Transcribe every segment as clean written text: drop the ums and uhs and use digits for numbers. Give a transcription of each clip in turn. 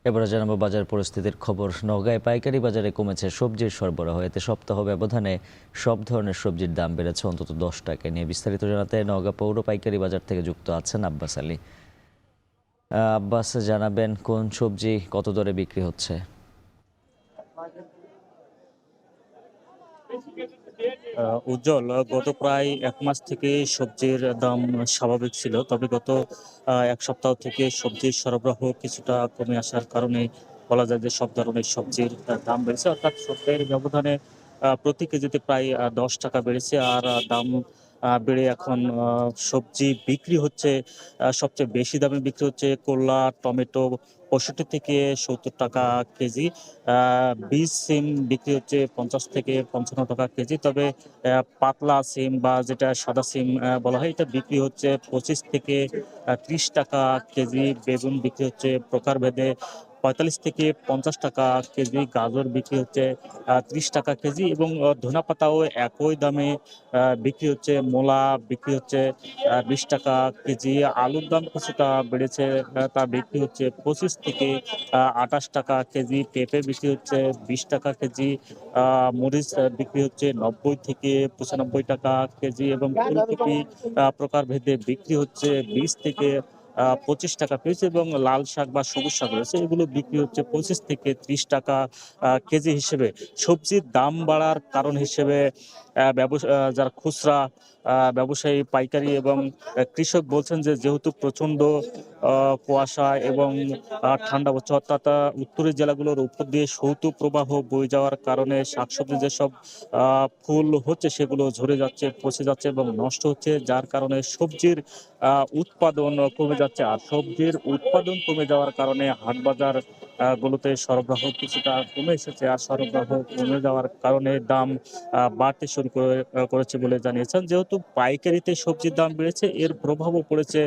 এবারে জানাবো বাজার পরিস্থিতির খবর। নওগাঁয় পাইকারি বাজারে কমেছে সবজির সরবরাহ। এতে সপ্তাহ ব্যবধানে সব ধরনের সবজির দাম বেড়েছে অন্তত 10 টাকা। নিয়ে বিস্তারিত জানাতে নওগাঁ পৌর পাইকারি বাজার থেকে যুক্ত আছেন আব্বাস আলী। আব্বাস, জানাবেন কোন সবজি কত দরে বিক্রি হচ্ছে? উজ্জ্বল, গত প্রায় 1 মাস থেকে সবজির দাম স্বাভাবিক ছিল, তবে গত 1 সপ্তাহ থেকে সবজির সরবরাহ কিছুটা কমে আসার কারণে বলা যায় যে সব ধরনের সবজির দাম বেড়েছে, অর্থাৎ সপ্তাহের ব্যবধানে প্রতি কেজিতে প্রায় 10 টাকা বেড়েছে। আর দাম বেড়ে এখন সবজি বিক্রি হচ্ছে, সবচেয়ে বেশি দামে বিক্রি হচ্ছে করলা, টমেটো 65 থেকে 70 টাকা কেজি। বীজ সিম বিক্রি হচ্ছে 50 থেকে 55 টাকা কেজি। তবে পাতলা সিম বা যেটা সাদা সিম বলা হয়, এটা বিক্রি হচ্ছে 25 থেকে 30 টাকা কেজি। বেগুন বিক্রি হচ্ছে প্রকারভেদে 45 থেকে 50 টাকা কেজি। গাজর বিক্রি হচ্ছে 30 টাকা কেজি, এবং ধনেপাতাও একই দামে বিক্রি হচ্ছে। মূলা বিক্রি হচ্ছে 20 টাকা কেজি। আলুর দাম কিছুটা বেড়েছে, তা বিক্রি হচ্ছে 25 থেকে 28 টাকা কেজি। পেঁপে বিক্রি হচ্ছে 20 টাকা কেজি। মরিচ বিক্রি হচ্ছে 90 থেকে 95 টাকা কেজি, এবং ফুলকপি প্রকারভেদে বিক্রি হচ্ছে 20 থেকে 25 টাকা পিস, এবং লাল শাক বা সবুজ শাক রয়েছে, এগুলো বিক্রি হচ্ছে 25 থেকে 30 টাকা কেজি হিসেবে। সবজির দাম বাড়ার কারণ হিসেবে যারা খুচরা ব্যবসায়ী, পাইকারি এবং কৃষক বলছেন যে যেহেতু প্রচন্ড কুয়াশা এবং ঠান্ডা পড়ছে, অর্থাৎ উত্তরের জেলাগুলোর উপর দিয়ে শৈত্য প্রবাহ বয়ে যাওয়ার কারণে শাকসবজি যেসব ফুল হচ্ছে সেগুলো ঝরে যাচ্ছে, পচে যাচ্ছে এবং নষ্ট হচ্ছে, যার কারণে সবজির উৎপাদন কমে যাচ্ছে। আর সবজির উৎপাদন কমে যাওয়ার কারণে হাট বাজার গুলোতে সরবরাহ কিছুটা কমে এসেছে, আর সরবরাহ কমে যাওয়ার কারণে দাম বাড়তে শুরু করেছে বলে জানিয়েছেন। যেহেতু পাইকারিতে সবজির দাম বেড়েছে, এর প্রভাবও পড়েছে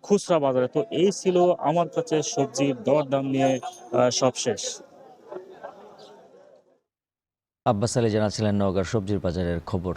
খুচরা বাজারে। তো এই ছিল আমার কাছে সবজির দর দাম নিয়ে সব শেষ। আব্বাস আলী জানাচ্ছিলেন নওগাঁর সবজির বাজারের খবর।